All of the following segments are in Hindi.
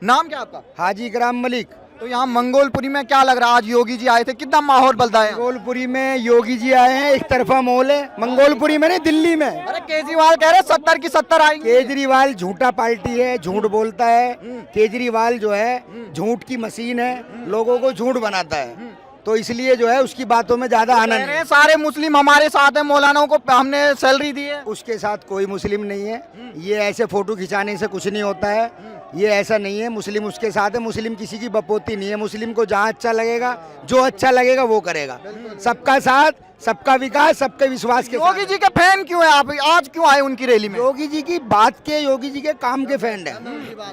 नाम क्या आपका? हाजी इकराम मलिक। तो यहाँ मंगोलपुरी में क्या लग रहा है, आज योगी जी आए थे, कितना माहौल बदला है? मंगोलपुरी में योगी जी आए हैं, एक तरफा माहौल है। मंगोलपुरी में नहीं, दिल्ली में। अरे केजरीवाल कह रहे 70 की 70 आएंगे। केजरीवाल झूठा पार्टी है, झूठ बोलता है। केजरीवाल जो है झूठ की मशीन है, लोगों को झूठ बनाता है, तो इसलिए जो है उसकी बातों में ज्यादा आनंद है। सारे मुस्लिम हमारे साथ हैं, मौलानाओं को हमने सैलरी दी है। उसके साथ कोई मुस्लिम नहीं है। ये ऐसे फोटो खिंचाने से कुछ नहीं होता है, ये ऐसा नहीं है। मुस्लिम उसके साथ है, मुस्लिम किसी की बपोती नहीं है। मुस्लिम को जहाँ अच्छा लगेगा, जो अच्छा लगेगा वो करेगा। सबका साथ, सबका विकास, सबके विश्वास के। योगी जी के फैन क्यों है आप, आज क्यों आए उनकी रैली में? योगी जी की बात के, योगी जी के काम के फैन है।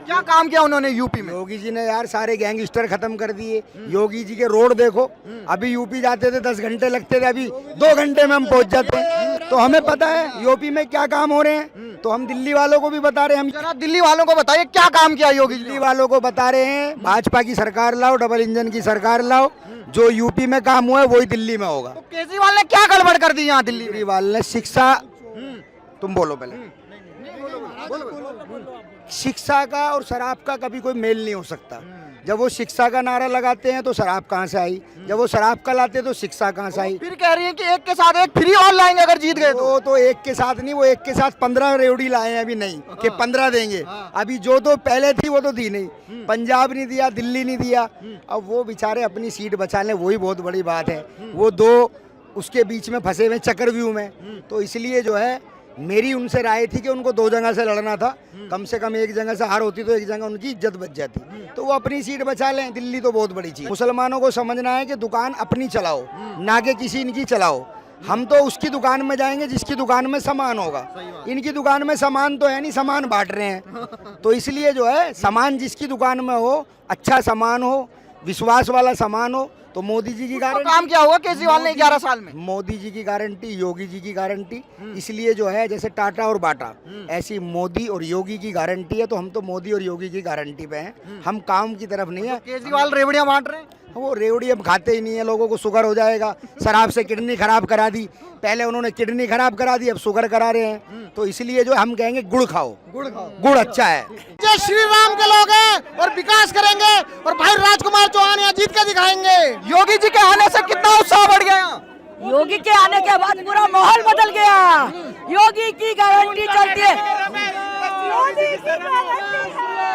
क्या काम किया उन्होंने यूपी में? योगी जी ने यार सारे गैंगस्टर खत्म कर दिए। योगी जी के रोड देखो, अभी यूपी जाते थे 10 घंटे लगते थे, अभी 2 घंटे में हम पहुंच जाते हैं। तो हमें पता है यूपी में क्या काम हो रहे हैं, तो हम दिल्ली वालों को भी बता रहे हैं। हम जरा दिल्ली वालों को बताइए क्या काम किया योगी जी? दिल्ली वालों को बता रहे हैं, भाजपा की सरकार लाओ, डबल इंजन की सरकार लाओ। जो यूपी में काम हुआ है वही दिल्ली में होगा। तो केजरीवाल ने क्या गड़बड़ कर दी यहाँ दिल्ली? केजरीवाल ने शिक्षा, तुम बोलो पहले। शिक्षा का और शराब का कभी कोई मेल नहीं हो सकता। जब वो शिक्षा का नारा लगाते हैं तो शराब कहाँ से आई, जब वो शराब का लाते हैं तो शिक्षा कहाँ से आई। फिर कह रही है कि एक के साथ एक फ्री और लाएंगे अगर जीत गए तो एक के साथ नहीं, वो एक के साथ 15 रेवड़ी लाए हैं अभी, नहीं कि 15 देंगे। अभी जो तो पहले थी वो तो दी नहीं। पंजाब नहीं दिया, दिल्ली नहीं दिया। अब वो बेचारे अपनी सीट बचा लें, वही बहुत बड़ी बात है। वो दो उसके बीच में फंसे हुए चक्रव्यूह में, तो इसलिए जो है मेरी उनसे राय थी कि उनको 2 जगह से लड़ना था। कम से कम एक जगह से हार होती तो एक जगह उनकी इज्जत बच जाती, तो वो अपनी सीट बचा लें। दिल्ली तो बहुत बड़ी चीज। मुसलमानों को समझना है कि दुकान अपनी चलाओ, ना कि किसी इनकी चलाओ। हम तो उसकी दुकान में जाएंगे जिसकी दुकान में सामान होगा। इनकी दुकान में सामान तो है नहीं, सामान बांट रहे हैं। तो इसलिए जो है सामान जिसकी दुकान में हो, अच्छा सामान हो, विश्वास वाला सामान हो, तो मोदी जी की गारंटी। काम क्या हुआ केजरीवाल ने 11 साल में? मोदी जी की गारंटी, योगी जी की गारंटी। इसलिए जो है जैसे टाटा और बाटा, ऐसी मोदी और योगी की गारंटी है। तो हम तो मोदी और योगी की गारंटी पे हैं, हम काम की तरफ नहीं है। केजरीवाल रेवड़ियां बांट रहे हैं। वो रेवड़ी अब खाते ही नहीं है, लोगों को शुगर हो जाएगा। शराब से किडनी खराब करा दी, पहले उन्होंने किडनी खराब करा दी, अब शुगर करा रहे हैं। तो इसलिए जो हम कहेंगे गुड़ खाओ, गुड़ अच्छा है। जय श्री राम के लोग हैं और विकास करेंगे और भाई राजकुमार चौहान यहाँ जीत के दिखाएंगे। योगी जी के आने से कितना उत्साह बढ़ गया? योगी के आने के बाद पूरा माहौल बदल गया। योगी की गारंटी चलती है। योगी की गारंटी है।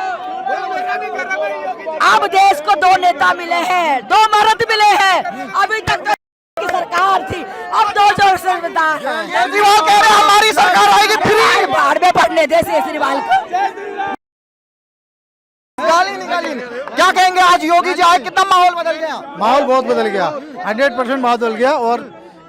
अब देश को 2 नेता मिले हैं, 2 मर्द मिले हैं। अभी तक तो की सरकार थी, अब 2 जोर से केजरीवाल कह रहे हैं हमारी सरकार आएगी फ्री। बाहर में पढ़ने दे केजरीवाल को। निकाली। क्या कहेंगे, आज योगी जी आए, कितना माहौल बदल गया? माहौल बहुत बदल गया, 100% माहौल बदल गया। और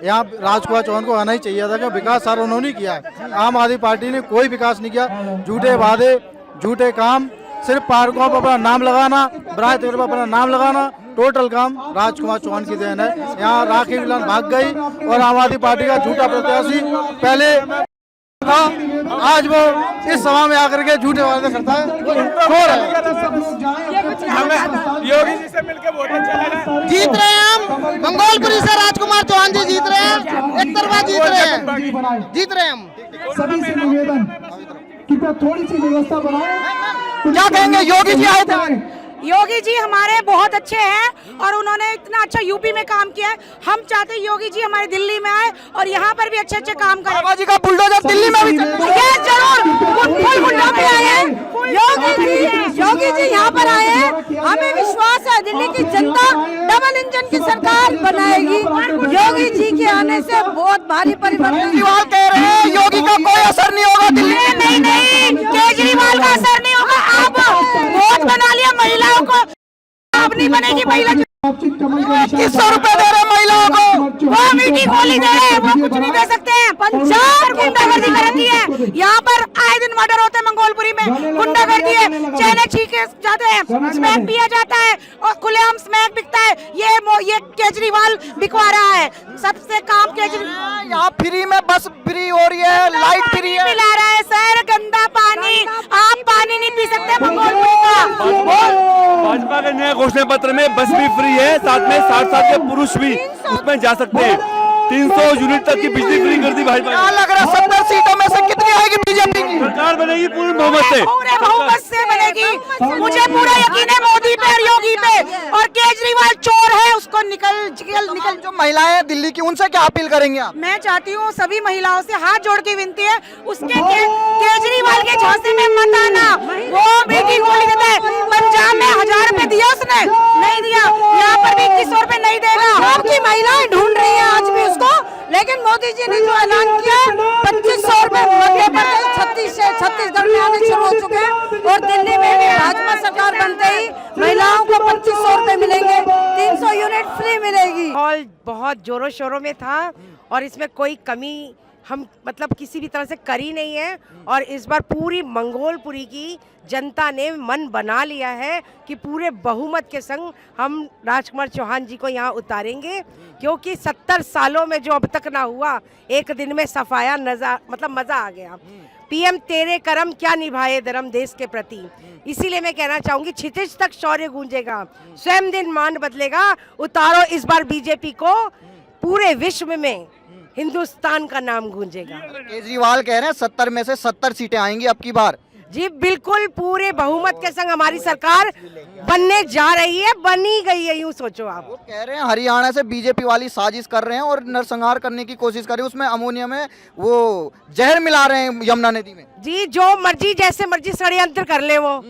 यहाँ राजकुमार चौहान को आना ही चाहिए था, कि विकास सारा उन्होंने किया है। आम आदमी पार्टी ने कोई विकास नहीं किया। झूठे वादे, झूठे काम, सिर्फ पार्कों पर अपना नाम लगाना, बराह तौर पर अपना नाम लगाना, टोटल काम राजकुमार चौहान की देन है। यहाँ राखी विलान भाग गई और आम आदमी पार्टी का झूठा प्रत्याशी पहले था, आज वो इस सभा में आकर के झूठे वादे करता है। योगी जी से मिलकर बहुत अच्छा लगा। जीत रहे हैं हम, मंगोलपुरी से राजकुमार चौहान जी जीत रहे हैं, एक तरफा जीत रहे हैं, जीत रहे हैं हम। सभी से निवेदन कृपया थोड़ी सी व्यवस्था बनाएं। क्या कहेंगे, योगी जी आए थे? योगी जी हमारे बहुत अच्छे हैं और उन्होंने इतना अच्छा यूपी में काम किया है। हम चाहते हैं योगी जी हमारे दिल्ली में आए और यहाँ पर भी अच्छे अच्छे काम करें। बाबा जी का बुलडोजर दिल्ली में भी ये जरूर फुल गुंडा पे आए हैं। योगी जी यहाँ पर आए हैं। हमें विश्वास है दिल्ली की जनता डबल इंजन की सरकार बनाएगी। योगी जी के आने से बहुत भारी परिवर्तन। केजरीवाल कह रहे हैं योगी का कोई असर नहीं होगा दिल्ली में। नहीं, केजरीवाल का असर नहीं होगा। आप वोट बना लिया महिलाओं को, अब नहीं बनेगी महिला। 2100 रुपए दे रहे महिलाओं को, वो मीठी गोली दे रहे हैं, वो कुछ नहीं दे सकते हैं। पंजाब गुंडागर्दी कर रखी है। यहाँ पर आए दिन मर्डर होते हैं मंगोलपुरी में, गुंडागर्दी है। चैने छीके जाते हैं, स्मैक पिया जाता है और खुलेआम स्मैक बिकता है। ये केजरीवाल बिकवा रहा है। सबसे काम केजरीवाल। यहाँ फ्री में बस फ्री हो रही है, लाइट फ्री है, मिला रहा है सर, गंदा पानी। आप पानी नहीं पी सकते मंगोलपुरी का। भाजपा के नए घोषणा पत्र में बस भी फ्री है, साथ में 60 साल के पुरुष भी उसमें जा सकते हैं। 300 यूनिट तक की बिजली फ्री कर दी भाजपा क्या ने। लग रहा है 70 सीटों में से कितनी आएगी बीजेपी की? सरकार बनेगी पूर्ण बहुमत से। पूरे बहुमत से बनेगी। मुझे पूरा यकीन है मोदी पे और योगी पे। और केजरीवाल चोर है, उसको निकल। जो महिलाएं दिल्ली की, उनसे क्या अपील करेंगे आप? मैं चाहती हूँ सभी महिलाओं से हाथ जोड़ के विनती है, उसके केजरीवाल के झांसे में मत आना। वो बेटी गोली देता है। पंजाब में 1000 रुपए दिया उसने, नहीं दिया। यहाँ पर भी 2100 रुपए नहीं देगा। आपकी महिलाएं ढूंढ रही है आज भी उसको, लेकिन मोदी जी ने जो ऐलान किया 2500 रुपए मध्य प्रदेश छत्तीसगढ़ में आने शुरू हो चुके हैं। और दिल्ली में भी भाजपा सरकार बनते ही महिलाओं को 2500 रुपए मिलेंगे, 300 यूनिट फ्री मिलेगी। माहौल बहुत जोरों शोरों में था और इसमें कोई कमी हम मतलब किसी भी तरह से करी नहीं है। और इस बार पूरी मंगोलपुरी की जनता ने मन बना लिया है कि पूरे बहुमत के संग हम राजकुमार चौहान जी को यहाँ उतारेंगे, क्योंकि 70 सालों में जो अब तक ना हुआ, एक दिन में सफाया मतलब मजा आ गया। पीएम तेरे करम क्या निभाए धर्म देश के प्रति। इसीलिए मैं कहना चाहूंगी क्षितिज तक शौर्य गूंजेगा, स्वयं दिन मान बदलेगा। उतारो इस बार बीजेपी को, पूरे विश्व में हिंदुस्तान का नाम गूंजेगा। केजरीवाल कह रहे हैं 70 में से 70 सीटें आएंगी अब की बार। जी बिल्कुल, पूरे बहुमत के संग हमारी सरकार बनने जा रही है, बनी गई है, यूं सोचो आप। वो कह रहे हैं हरियाणा से बीजेपी वाली साजिश कर रहे हैं और नरसंहार करने की कोशिश कर रहे हैं, उसमें अमोनिया में वो जहर मिला रहे हैं यमुना नदी में। जी जो मर्जी जैसे मर्जी षड्यंत्र कर ले वो,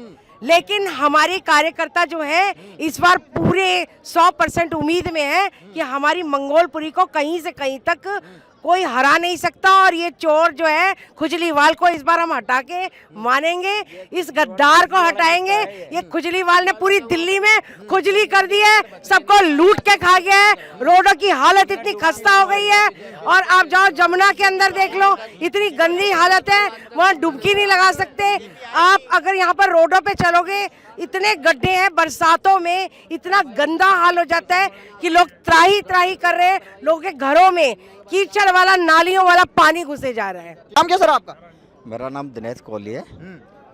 लेकिन हमारे कार्यकर्ता जो है इस बार पूरे 100% उम्मीद में है कि हमारी मंगोलपुरी को कहीं से कहीं तक कोई हरा नहीं सकता। और ये चोर जो है खुजलीवाल को इस बार हम हटा के मानेंगे, इस गद्दार को हटाएंगे। ये खुजलीवाल ने पूरी दिल्ली में खुजली कर दी है, सबको लूट के खा गया है। रोडों की हालत इतनी खस्ता हो गई है, और आप जाओ जमुना के अंदर देख लो, इतनी गंदी हालत है, वहाँ डुबकी नहीं लगा सकते आप। अगर यहाँ पर रोडों पे चलोगे, इतने गड्ढे हैं, बरसातों में इतना गंदा हाल हो जाता है कि लोग त्राही त्राही कर रहे हैं। लोगों के घरों में कीचड़ वाला, नालियों वाला पानी घुसे जा रहा है। नाम क्या सर आपका? मेरा नाम दिनेश कोहली है।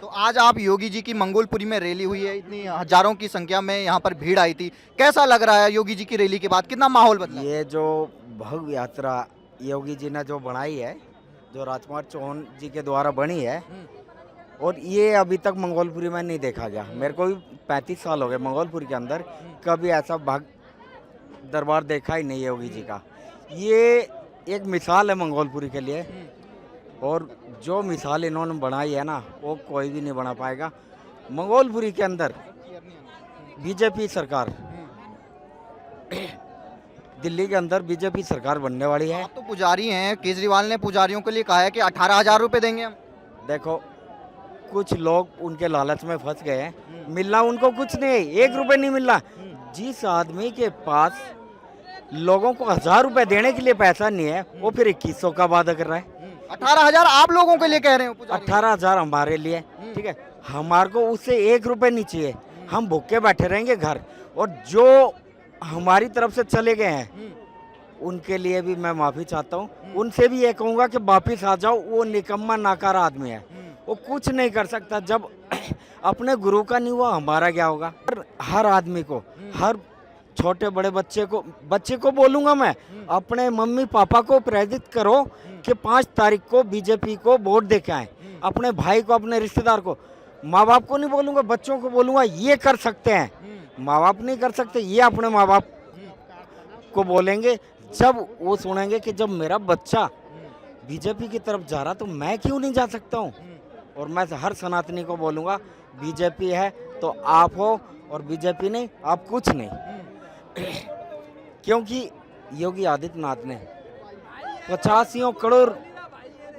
तो आज आप योगी जी की मंगोलपुरी में रैली हुई है, इतनी हजारों की संख्या में यहाँ पर भीड़ आई थी, कैसा लग रहा है योगी जी की रैली के बाद, कितना माहौल बदला? ये जो भव्य यात्रा योगी जी ने जो बनाई है, जो राजकुमार चौहान जी के द्वारा बनी है, और ये अभी तक मंगोलपुरी में नहीं देखा गया। मेरे को भी 35 साल हो गए मंगोलपुरी के अंदर, कभी ऐसा भक्त दरबार देखा ही नहीं है योगी जी का। ये एक मिसाल है मंगोलपुरी के लिए, और जो मिसाल इन्होंने बनाई है ना, वो कोई भी नहीं बना पाएगा। मंगोलपुरी के अंदर बीजेपी सरकार, दिल्ली के अंदर बीजेपी सरकार बनने वाली है। आप तो पुजारी हैं, केजरीवाल ने पुजारियों के लिए कहा है कि 18,000 रुपए देंगे हम। देखो, कुछ लोग उनके लालच में फंस गए हैं, मिलना उनको कुछ नहीं, 1 रुपए नहीं मिलना। जिस आदमी के पास लोगों को 1000 रुपए देने के लिए पैसा नहीं है, वो फिर 2100 का वादा कर रहा है। 18,000 आप लोगों के लिए कह रहे हो? 18,000 हमारे लिए, ठीक है। हमारे को उससे 1 रुपए नहीं चाहिए, हम भूखे बैठे रहेंगे घर। और जो हमारी तरफ से चले गए हैं, उनके लिए भी मैं माफ़ी चाहता हूँ। उनसे भी ये कहूँगा कि वापिस आ जाओ। वो निकम्मा नाकारा आदमी है, वो कुछ नहीं कर सकता। जब अपने गुरु का नहीं हुआ, हमारा क्या होगा? हर आदमी को, हर छोटे बड़े बच्चे को बोलूँगा मैं, अपने मम्मी पापा को प्रेरित करो कि 5 तारीख को बीजेपी को वोट दे के आए। अपने भाई को, अपने रिश्तेदार को, माँ बाप को नहीं बोलूँगा, बच्चों को बोलूँगा, ये कर सकते हैं। माँ बाप नहीं कर सकते, ये अपने माँ बाप को बोलेंगे। जब वो सुनेंगे कि जब मेरा बच्चा बीजेपी की तरफ जा रहा, तो मैं क्यों नहीं जा सकता हूँ। और मैं हर सनातनी को बोलूँगा, बीजेपी है तो आप हो, और बीजेपी नहीं आप कुछ नहीं। क्योंकि योगी आदित्यनाथ ने 85 करोड़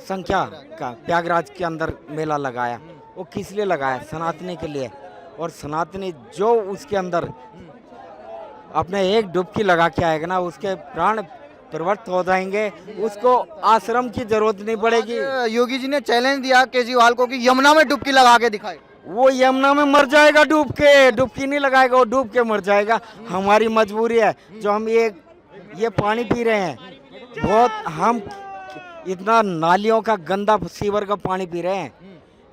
संख्या का प्रयागराज के अंदर मेला लगाया। वो किस लिए लगाया? सनातनी के लिए। और सनातनी जो उसके अंदर अपने एक डुबकी लगा के आएगा ना, उसके प्राण प्रवृत्त हो जाएंगे, उसको आश्रम की जरूरत नहीं पड़ेगी। योगी जी ने चैलेंज दिया केजरीवाल को कि यमुना में डुबकी लगा के दिखाए। वो यमुना में मर जाएगा डूब के, डुबकी नहीं लगाएगा, वो डूब के मर जाएगा। हमारी मजबूरी है, जो हम ये पानी पी रहे हैं, बहुत हम इतना नालियों का गंदा सीवर का पानी पी रहे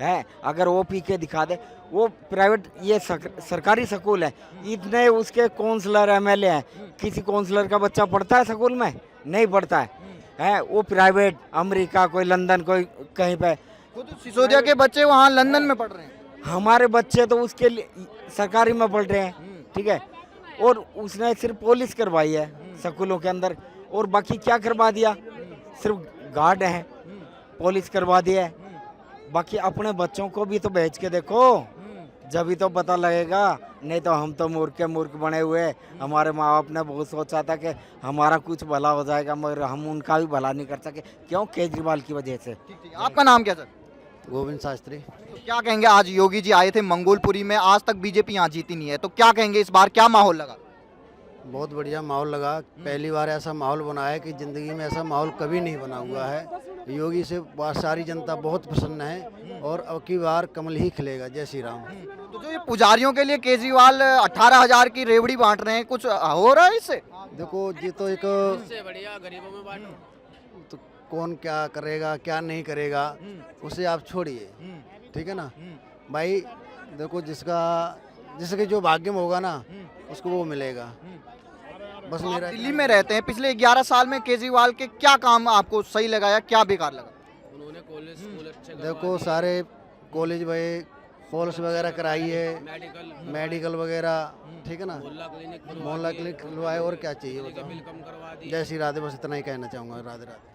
हैं। अगर वो पी के दिखा दे, वो प्राइवेट, ये सरकारी स्कूल है, इतने उसके काउंसलर एमएलए हैं, किसी काउंसलर का बच्चा पढ़ता है स्कूल में? नहीं पढ़ता है वो प्राइवेट अमेरिका कोई लंदन कोई कहीं पे। खुद सिसोदिया के बच्चे वहाँ लंदन में पढ़ रहे हैं। हमारे बच्चे तो उसके लिए सरकारी में पढ़ रहे हैं, ठीक है। और उसने सिर्फ पुलिस करवाई है स्कूलों के अंदर, और बाकी क्या करवा दिया, सिर्फ गार्ड है, पुलिस करवा दिया है। बाकी अपने बच्चों को भी तो भेज के देखो, जब भी तो पता लगेगा। नहीं तो हम तो मूर्ख बने हुए। हमारे माँ बाप ने बहुत सोचा था कि हमारा कुछ भला हो जाएगा, मगर हम उनका भी भला नहीं कर सके। क्यों? केजरीवाल की वजह से। ठीक। आपका नाम क्या सर? गोविंद शास्त्री। तो क्या कहेंगे, आज योगी जी आए थे मंगोलपुरी में, आज तक बीजेपी यहाँ जीती नहीं है, तो क्या कहेंगे इस बार क्या माहौल लगा? बहुत बढ़िया माहौल लगा। पहली बार ऐसा माहौल बना है कि ज़िंदगी में ऐसा माहौल कभी नहीं बना हुआ है। योगी से सारी जनता बहुत प्रसन्न है और अब की बार कमल ही खिलेगा। जय श्री राम। तो जो ये पुजारियों के लिए केजरीवाल 18,000 की रेवड़ी बांट रहे हैं, कुछ हो रहा है इससे? देखो ये तो एक बढ़िया गरीबों में बांटो। तो कौन क्या करेगा क्या नहीं करेगा उसे आप छोड़िए, ठीक है ना भाई। देखो जिसके जो भाग्य में होगा ना उसको वो मिलेगा। बस तो आप मेरा दिल्ली में रहते हैं, पिछले 11 साल में केजरीवाल के क्या काम आपको सही लगा या क्या बेकार लगा? उन्होंने कॉलेज स्कूल अच्छे देखो सारे कॉलेज भाई फॉल्स वगैरह कराई है, मेडिकल वगैरह, ठीक है ना, मोहल्ला क्लिनिक खुलवाए। और क्या चाहिए बताओ। जय श्री राधे। बस इतना ही कहना चाहूँगा। राधे राधे।